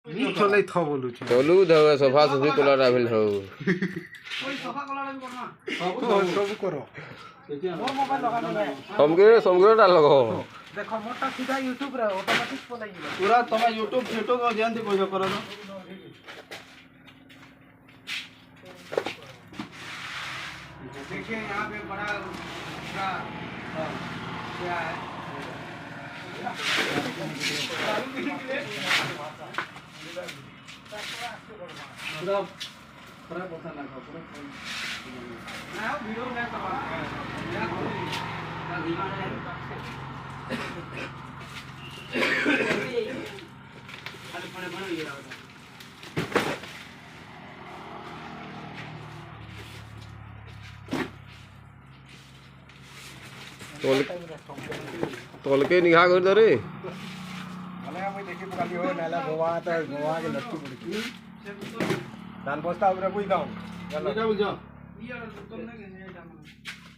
चलै थ बोलु छी चलू धवे सफा सुफी कलर आबिल हो कोई सफा कलर भी करना सब करो मोर मोबाइल लगा दे समगे डाल लगो देखो मोटा सीधा YouTube रे ऑटोमेटिक पलाई पूरा तमे YouTube फोटो को ध्यान दे कोई करो ना देखिए यहाँ पे बड़ा क्या है पूरा खराब होता ना पूरा ना वीडियो में तोल के निगाह कर दे रे भले हम देखि पुकाली हो नाला गोवा त गोवा के लट्टी पड़की दान बस्ता ऊपर बुई दाऊ चलो बुझो ये तुम ना के नहीं जाना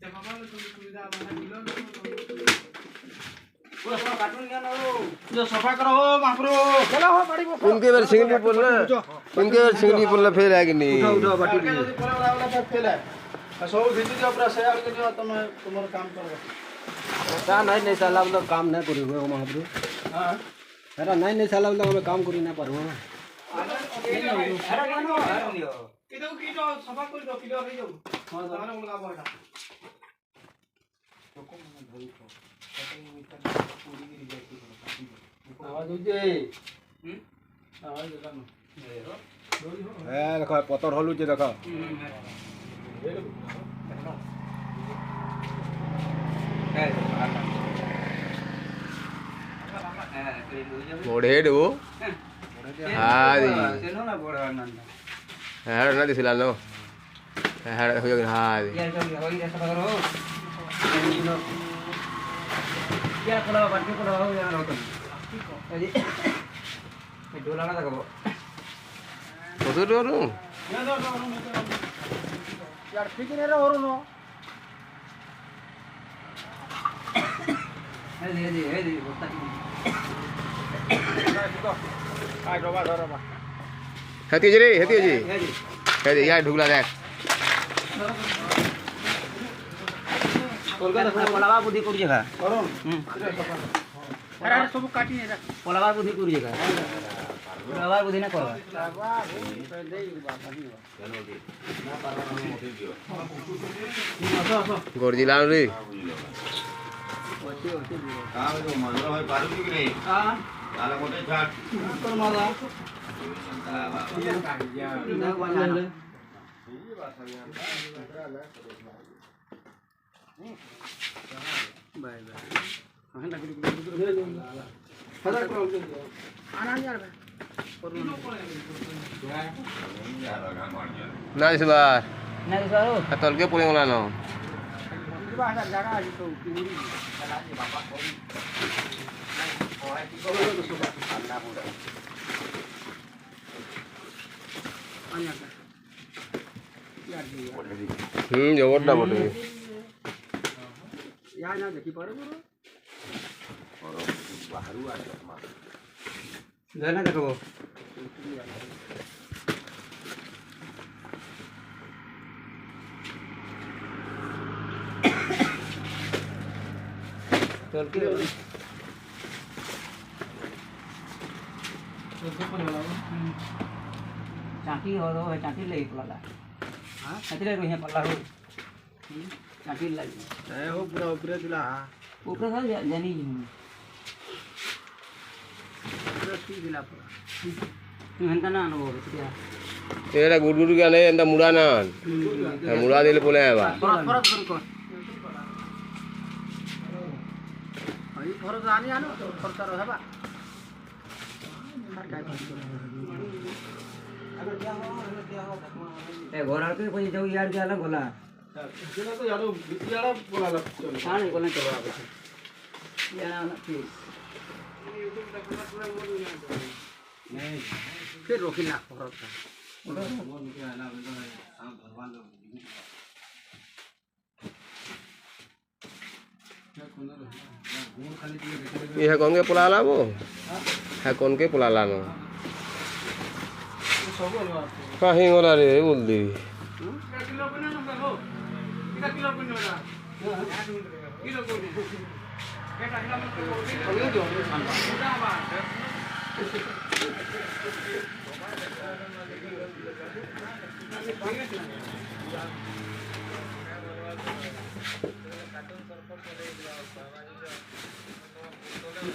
ते बाबा ने तुम सुविधा बना मिलो पूरा पूरा कार्टून क्या ना हो जो सफा करो हो महाप्रभु चलो हो बड़ी उनके बार सिंगली बोलना उनके बार सिंगली बोलना फेल है कि नहीं उठो बाटी के जदी परे वाला वाला फेल है सब घिची दियो पूरा शेयर के दियो तुम तुमर काम करो ता नहीं साला मतलब काम नहीं करी हुए महाप्रभु हां अरे नहीं साला मतलब हमें काम करी ना पारो किदो किदो सफा कर दो किदो रही जाओ हां ताने उलगा बोटा आवाज हो जे आवाज देखा न ए देखो पतर हलु जे देखो मोड़े वो हाँ दी हेड ना दिसिला नो हेड हो गया हाँ दी क्या कोला बाटी कोला हो यार होतो ए डोला ना तको तो डोरू यार ठीक नहीं रे और नो हे दे बोता की आ डोबा डोबा हती जी यार ढुकला देख पोलावा बुद्धि करू जगह करो अरे सब काटी ने पोलावा बुद्धि करू जगह पोलावा बुद्धि ना करो गोरजिला रे काम जो मंदर भाई पारू की नहीं हां ताला कोटे छाट कर माला बाय बाय हां लकड़ी आना यार ना इस बार ना सरो तोल के पुले वाला नो बाहर जगह आज तो पूरी चला दे बाबा जबर ना बोले या ना देखी पड़े गुरु और बाहरु आ जाना देखो चल के चाटी हो दो चाटी ले पला हां चाटी ले रोहिया पला हो चाटी लगी ए हो पूरा ऊपर दिला ऊपर से जानी पूरा ठीक दिला पूरा हंता ना अनुभव क्या तेरा गुडगुड का नहीं अंदर मुड़ा ना मुड़ा दिल पुले है बा फरक कर आई फरक जानी आनो फरक रहबा ए घोड़ा के कोई जाऊ यार जाला गोला जेना तो यारो बिटियाड़ा बोला लग चलो हां नहीं बोलने चलो आप यार ना प्लीज नहीं फिर रोकी ना फरक था ये है कौन के पुलाला वो है कौन के पुलाला नो କାହିଁ ଗଲା ରେ ବୋଲଦି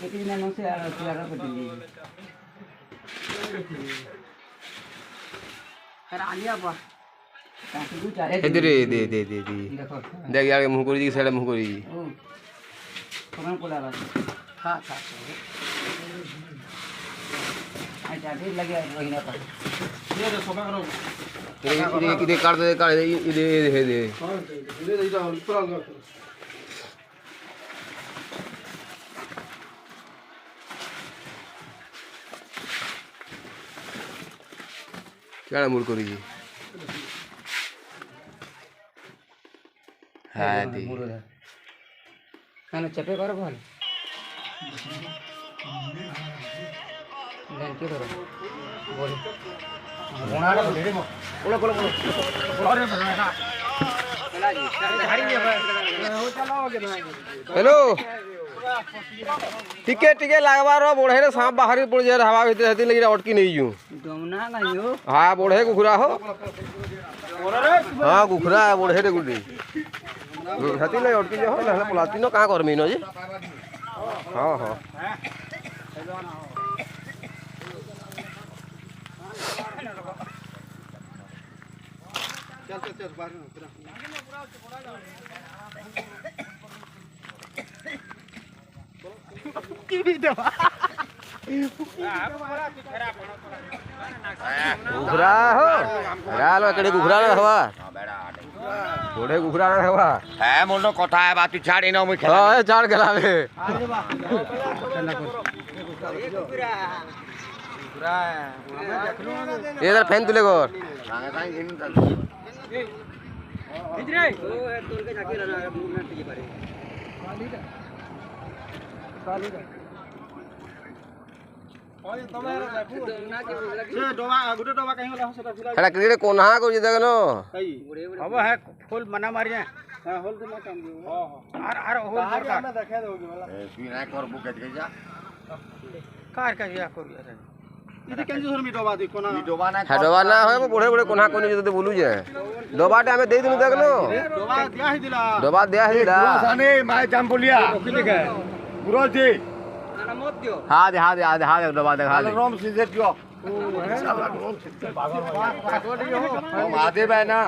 कितनी दिनों से आ रहा पड़ी कर आलिया बा काटी दू चाहे दे दे दे दे दे देखो देख यार मुंह करी साइड मुंह करी ओ कौन बोला रहा हां था आ चाटी लगे रहीना पर ये रे सभा करो इधर काट दे इधर दे हां धीरे धीरे जाओ ऊपर आ जाओ क्या मुड़ करी हाँ दी खाना चपे करो भल लंकी करो बोल बोनाड़ा ढेरे मो बोलो बोलो बोलो बोलो रे बना हेलो टिके लागबार बढ़े रे सांप बाहरी पड़ जाए हवा भीतर हेती लगी अटकी नहीं जू डोमना नहीं हो हाँ बढ़े कुखुरा हो हाँ कुखुरा बढ़े रे गुडी हेती लगी अटकी जाओ ना पलाती न कहाँ करमी न जी हाँ हाँ चल चल बाहर कुखुरा हो राल कड़े कुखुरा ना हवा बढ़े कुखुरा ना हवा है मोनो कथा है बात छाड़ी ना मुई खेला हाँ चार खिलावे इधर फैन तुले कर सांगे सांगे घिन तक इधर ओ तोड़ के जाके रहना मूवमेंट ये पारे हेला क्रिकेट कोना को जिदा कनो अब है फुल मना मारी है हां होल तो काम दियो हां होल दरकार में देखा दोगे वाला तू ना कर बुकेट के जा कार का या कर यार इते केन जोर मिटवा दी कोना मिटवा ना हेडवा ना होय बड़े बड़े कोना कोनी जते बोलू जे दोबाटे हमें दे दिनु देखनो दोबा दिया ही दिला दोबा दिया है दा साने माय जाम बोलिया गुरु जी खाना मत दियो हां दे दोबा दे हां रोम सीधे दियो हम आदे बे ना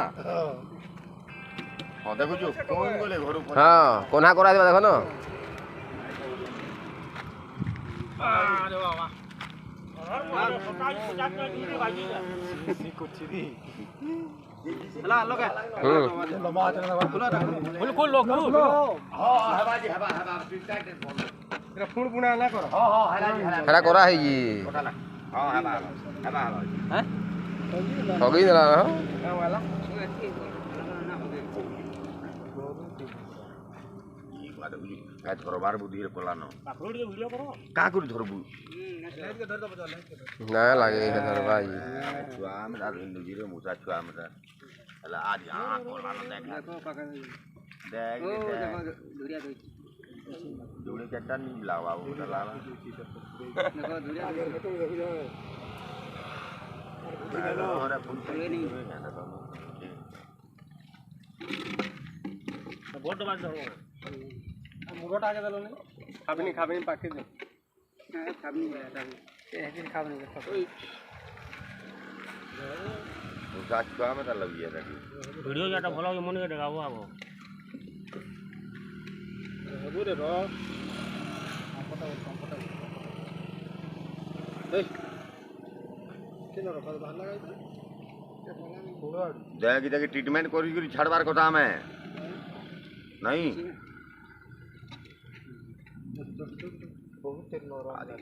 हां देखो जो कौन बोले घर ऊपर हां कोना करा दे देखो न अरे वाह हला लोग फुल फुल लोग हां हवा जी हवा तेरा फुल पुना ना करो हां हां हला जी हला हेला करा है जी हां हवा हवा हैं हो गई ना हां वाला आज घरबार बुद्धि रे कोलानो का करू धरबू ना लागे इधर भाई छुआ में दाद हिंदू जी रे मुसा छुआ में हला आज यहां कोलानो देख धुरिया दो जोड़े चट्टा नहीं लावा वो लावा देखो धुरिया अरे फुल नहीं बोट बाज दो मुरोटा आगे दलो नहीं खाबनी पाके दे खाबनी रहता है ऐसे खाबनी रहता मुसा छुआ में तो लगी है वीडियो जाटा भलो मन के देखाबो आबो रे रो देख देख ट्रीटमेंट करी छाड़बार कथा में नहीं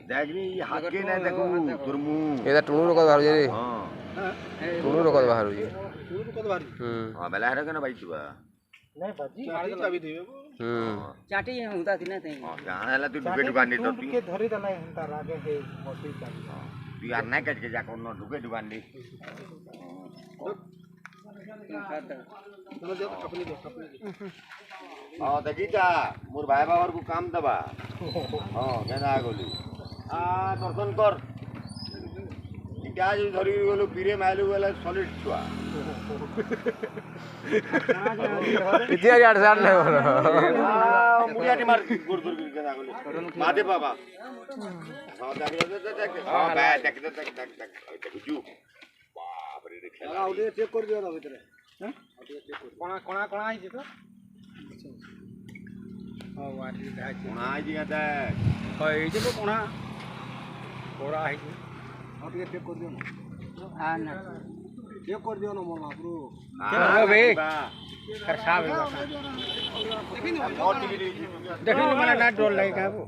देख नी हाथ के ना देखो तुरमु इधर टुणू रोक बाहर जे हां टुणू रोक बाहर जी हां बेला है ना भाई छुआ नहीं बाजी गाड़ी चाबी देबे चाटी होता थी ना तई हां कहां हला तू दुके दुकान नहीं तो के धरी त नहीं हंता रागे हे मोटी चाबी তুই আর নাই কাজ যা কোন ঢুকে দোকান দি हाँ देखीता मोर भाई बाबर को काम दबा हाँ केना गलु दर्शन कर इटा जो धरी गलु पीरे माइलु गले सॉलिड छुआ इतिहास 8 साल ले मुयाटी मार गुर गुर केना गलु मादे बाबा हाँ देख हाँ बे देख जू बाप रे खेला आउटे चेक कर दियो ना भीतर हैं कोणा कोणा कोणा आइछि तो हां वाटी दाइ कोना आई जी आता होय जे तो कोणा कोड़ा आइछि आउटे चेक कर दियो ना हां ना चेक कर दियो ना मोर बापरू हाँ बे कर साहब और टिकट देखिन माने ना डर लागे काबू